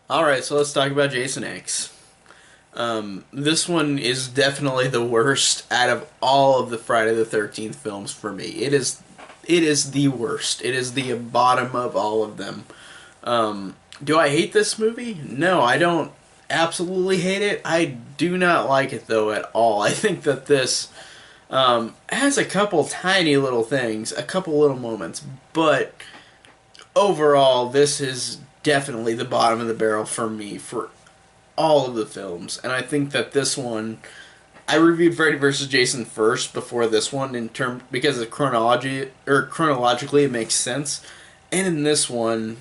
Alright, so let's talk about Jason X. This one is definitely the worst out of all of the Friday the 13th films for me. It is the worst. It is the bottom of all of them. Do I hate this movie? No, I don't absolutely hate it. I do not like it though at all. I think that this has a couple tiny little things, a couple little moments, but overall, this is definitely the bottom of the barrel for me for all of the films. And I think that this one, I reviewed Freddy vs. Jason first before this one in term because of chronology or chronologically it makes sense. And in this one,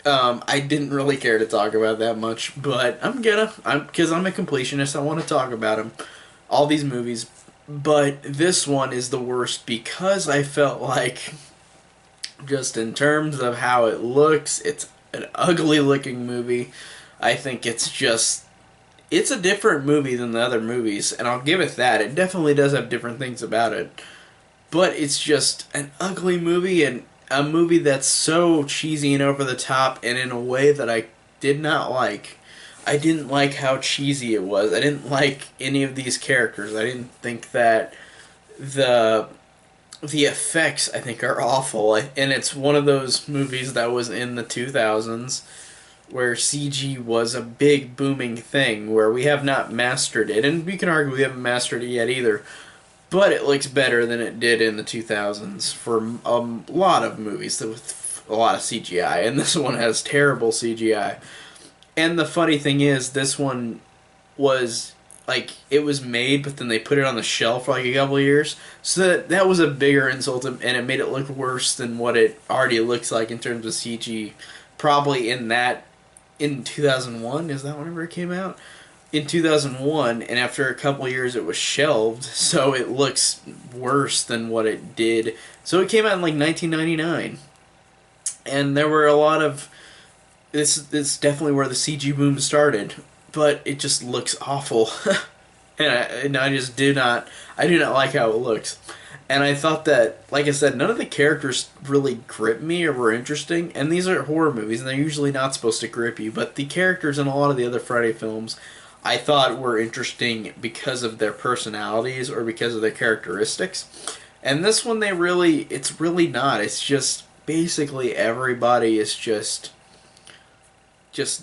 I didn't really care to talk about that much, but because I'm a completionist. I want to talk about them, all these movies. But this one is the worst because I felt like, just in terms of how it looks, it's an ugly looking movie. I think it's a different movie than the other movies, and I'll give it that. It definitely does have different things about it. But it's just an ugly movie and a movie that's so cheesy and over the top and in a way that I did not like. I didn't like how cheesy it was. I didn't like any of these characters. I didn't think that the the effects I think are awful, and it's one of those movies that was in the 2000s where CG was a big booming thing where we have not mastered it, and we can argue we haven't mastered it yet either. But it looks better than it did in the 2000s for a lot of movies with a lot of CGI, and this one has terrible CGI. And the funny thing is, this one was like it was made, but then they put it on the shelf for like a couple of years. So that was a bigger insult, and it made it look worse than what it already looks like in terms of CG. Probably in 2001, is that whenever it came out? In 2001, and after a couple of years, it was shelved, so it looks worse than what it did. So it came out in like 1999, and there were a lot of this definitely where the CG boom started, but it just looks awful, and I just do not like how it looks. And I thought that, like I said, none of the characters really grip me or were interesting. And these are horror movies, and they're usually not supposed to grip you. But the characters in a lot of the other Friday films, I thought were interesting because of their personalities or because of their characteristics. And this one, it's really not. It's just basically everybody is just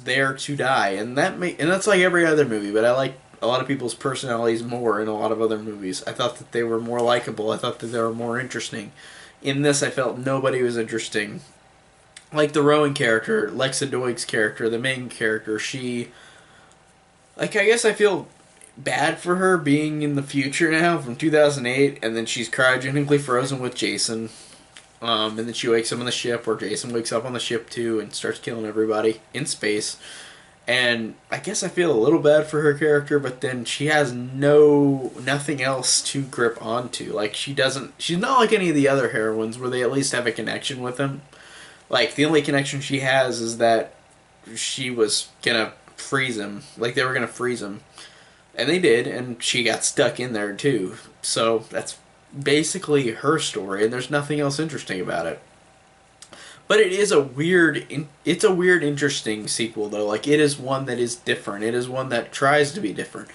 there to die, and that's like every other movie. But I like a lot of people's personalities more in a lot of other movies. I thought that they were more likable. I thought that they were more interesting. In this, I felt nobody was interesting. Like the Rowan character, Lexa Doig's character, the main character, I guess I feel bad for her being in the future now from 2008, and then she's cryogenically frozen with Jason. And then she wakes up on the ship, or Jason wakes up on the ship too, and starts killing everybody in space. And I guess I feel a little bad for her character, but then she has nothing else to grip onto. Like she's not like any of the other heroines where they at least have a connection with him. Like the only connection she has is that she was gonna freeze him. Like they were gonna freeze him, and they did, and she got stuck in there too. So that's basically her story, and there's nothing else interesting about it. But it's a weird, interesting sequel though. Like it is one that is different. It is one that tries to be different.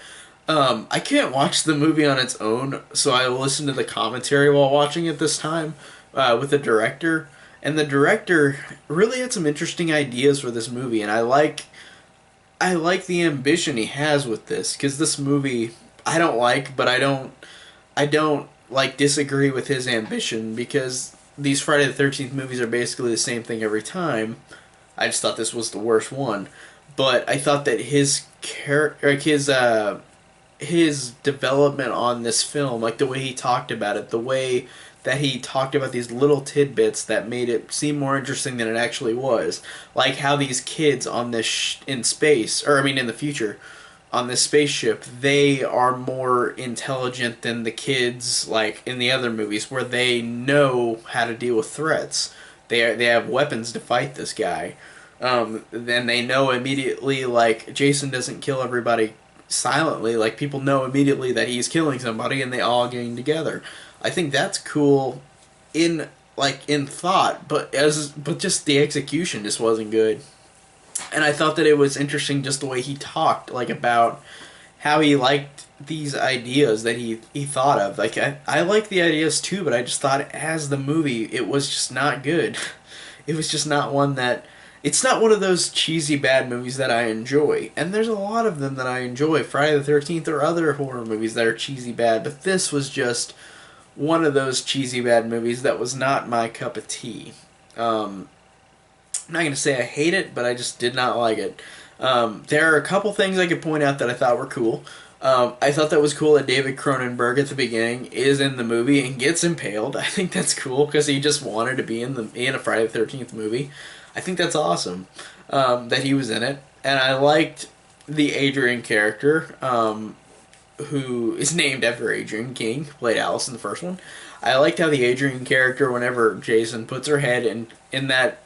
I can't watch the movie on its own, so I listened to the commentary while watching it this time with the director, and the director really had some interesting ideas for this movie, and I like the ambition he has with this because this movie I don't like, but I don't like disagree with his ambition because these Friday the 13th movies are basically the same thing every time. I just thought this was the worst one, but I thought that his character, like his development on this film, like the way he talked about it, the way that he talked about these little tidbits that made it seem more interesting than it actually was, like how these kids on this in space, or I mean in the future, on this spaceship, they are more intelligent than the kids like in the other movies where they know how to deal with threats. They have weapons to fight this guy. Then they know immediately like Jason doesn't kill everybody silently. Like people know immediately that he's killing somebody, and they all gang together. I think that's cool in in thought, but just the execution just wasn't good. And I thought that it was interesting just the way he talked, like, about how he liked these ideas that he thought of. Like, I like the ideas too, but I just thought as the movie, it was just not good. It was just not one that... It's not one of those cheesy bad movies that I enjoy. And there's a lot of them that I enjoy. Friday the 13th or other horror movies that are cheesy bad. But this was just one of those cheesy bad movies that was not my cup of tea. I'm not going to say I hate it, but I just did not like it. There are a couple things I could point out that I thought were cool. I thought that was cool that David Cronenberg at the beginning is in the movie and gets impaled. I think that's cool because he just wanted to be in a Friday the 13th movie. I think that's awesome that he was in it. And I liked the Adrian character, who is named after Adrian King, who played Alice in the first one. I liked how the Adrian character, whenever Jason puts her head in that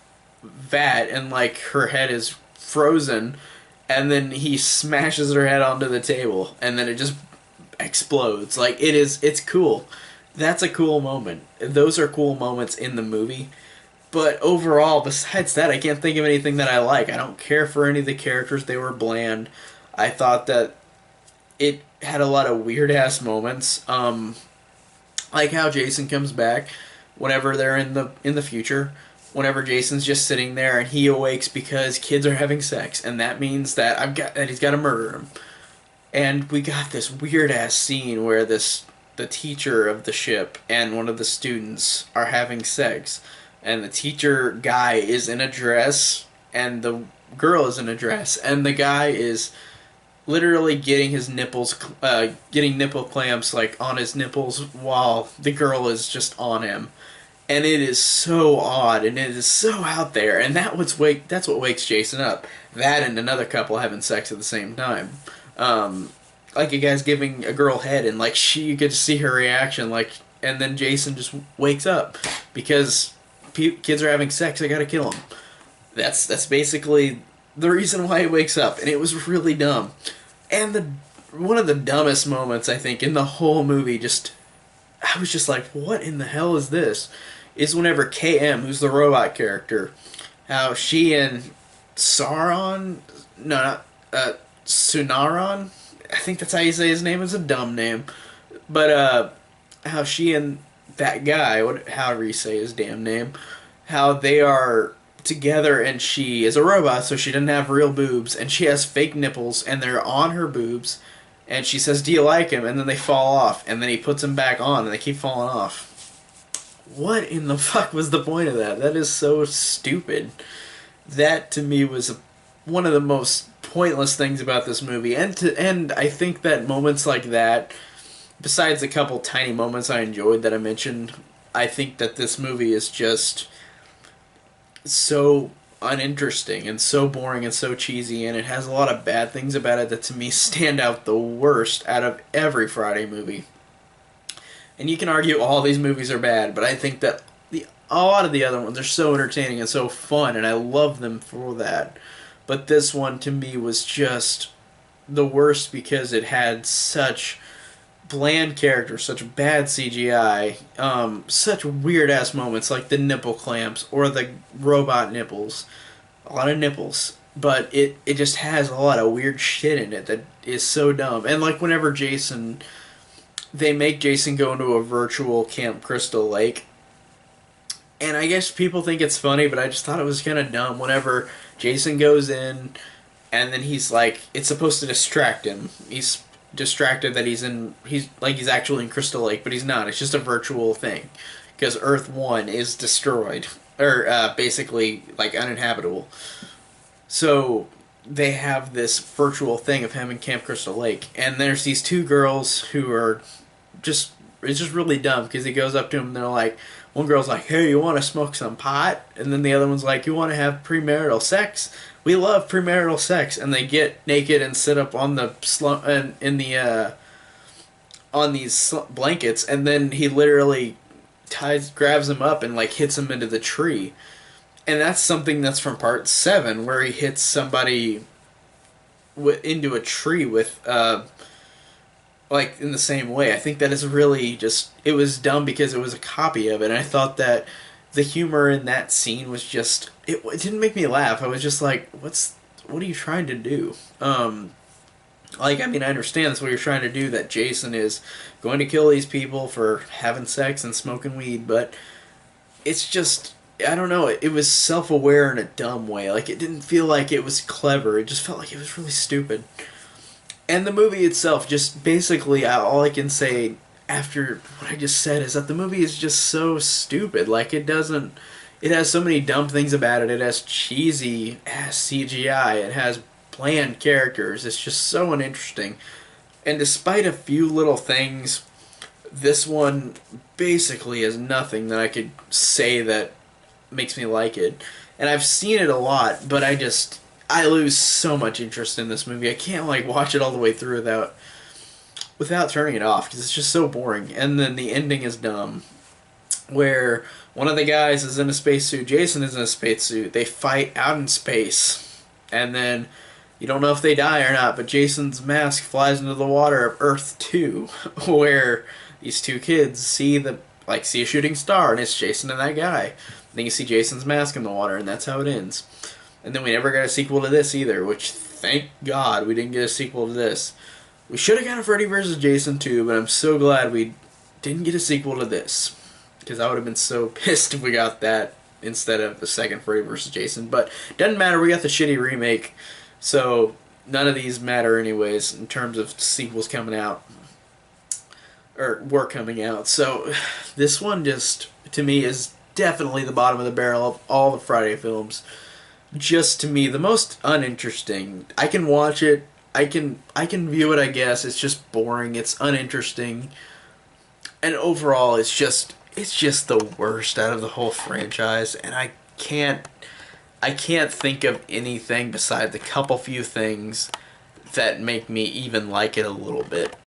vat and like her head is frozen, and then he smashes her head onto the table, and then it just explodes. Like, it's cool. That's a cool moment. Those are cool moments in the movie. But overall, besides that, I can't think of anything that I like. I don't care for any of the characters. They were bland. I thought that it had a lot of weird-ass moments. Like how Jason comes back whenever they're in the future. Whenever Jason's just sitting there and he awakes because kids are having sex, and that means that he's got to murder him. And we got this weird-ass scene where the teacher of the ship and one of the students are having sex. And the teacher guy is in a dress, and the girl is in a dress, and the guy is literally getting his nipples, getting nipple clamps like on his nipples while the girl is just on him, and it is so odd and it is so out there, and that's what wakes Jason up. That and another couple having sex at the same time, like a guy's giving a girl head, and like you get to see her reaction, like, and then Jason just wakes up because kids are having sex. I gotta kill them. That's basically the reason why he wakes up, and it was really dumb. And one of the dumbest moments I think in the whole movie, I was just like, what in the hell is this? Is whenever KM, who's the robot character, how she and Sauron, Sunaron, I think that's how you say his name. It's a dumb name, but how she and that guy, however you say his damn name, how they are together, and she is a robot, so she doesn't have real boobs, and she has fake nipples, and they're on her boobs, and she says, "Do you like him?" And then they fall off, and then he puts them back on, and they keep falling off. What in the fuck was the point of that? That is so stupid. That, to me, was one of the most pointless things about this movie, and I think that moments like that, besides a couple tiny moments I enjoyed that I mentioned, I think that this movie is just so uninteresting and so boring and so cheesy, and it has a lot of bad things about it that to me stand out the worst out of every Friday movie. And you can argue all these movies are bad, but I think that a lot of the other ones are so entertaining and so fun, and I love them for that. But this one to me was just the worst because it had such bland characters, such bad CGI, such weird-ass moments like the nipple clamps or the robot nipples. A lot of nipples. But it just has a lot of weird shit in it that is so dumb. And like whenever they make Jason go into a virtual Camp Crystal Lake, and I guess people think it's funny, but I just thought it was kind of dumb. Whenever Jason goes in, and then he's like, it's supposed to distract him. He's distracted that he's actually in Crystal Lake, but he's not. It's just a virtual thing because Earth 1 is destroyed, or basically like uninhabitable. So they have this virtual thing of him in Camp Crystal Lake, and there's these two girls who are it's just really dumb because he goes up to them and they're like, one girl's like, "Hey, you want to smoke some pot?" And then the other one's like, "You want to have premarital sex? We love premarital sex." And they get naked and sit up on the on these blankets, and then he literally grabs him up and like hits him into the tree. And that's something that's from part 7, where he hits somebody into a tree with like in the same way. I think that is really just, it was dumb because it was a copy of it, and I thought that the humor in that scene was just, it didn't make me laugh. I was just like, what are you trying to do? Like, I mean, I understand that's what you're trying to do, that Jason is going to kill these people for having sex and smoking weed, but it's just, I don't know, it was self-aware in a dumb way. Like, it didn't feel like it was clever. It just felt like it was really stupid. And the movie itself, just basically, all I can say after what I just said is that the movie is just so stupid. Like, it doesn't, it has so many dumb things about it. It has cheesy ass CGI. It has bland characters. It's just so uninteresting. And despite a few little things, this one basically has nothing that I could say that makes me like it. And I've seen it a lot, but I lose so much interest in this movie. I can't like watch it all the way through without turning it off because it's just so boring. And then the ending is dumb, where one of the guys is in a spacesuit, Jason is in a spacesuit. They fight out in space, and then you don't know if they die or not. But Jason's mask flies into the water of Earth 2, where these two kids see see a shooting star, and it's Jason and that guy. Then you see Jason's mask in the water, and that's how it ends. And then we never got a sequel to this either, which, thank God, we didn't get a sequel to this. We should have got a Freddy vs. Jason 2, but I'm so glad we didn't get a sequel to this. Because I would have been so pissed if we got that instead of the second Freddy vs. Jason. But doesn't matter, we got the shitty remake, so none of these matter anyways in terms of sequels coming out. Or were coming out. So this one just, to me, is definitely the bottom of the barrel of all the Friday films. Just to me, the most uninteresting. I can watch it. I can view it, I guess. It's just boring. It's uninteresting. And overall, it's just the worst out of the whole franchise. And I can't think of anything besides a couple few things that make me even like it a little bit.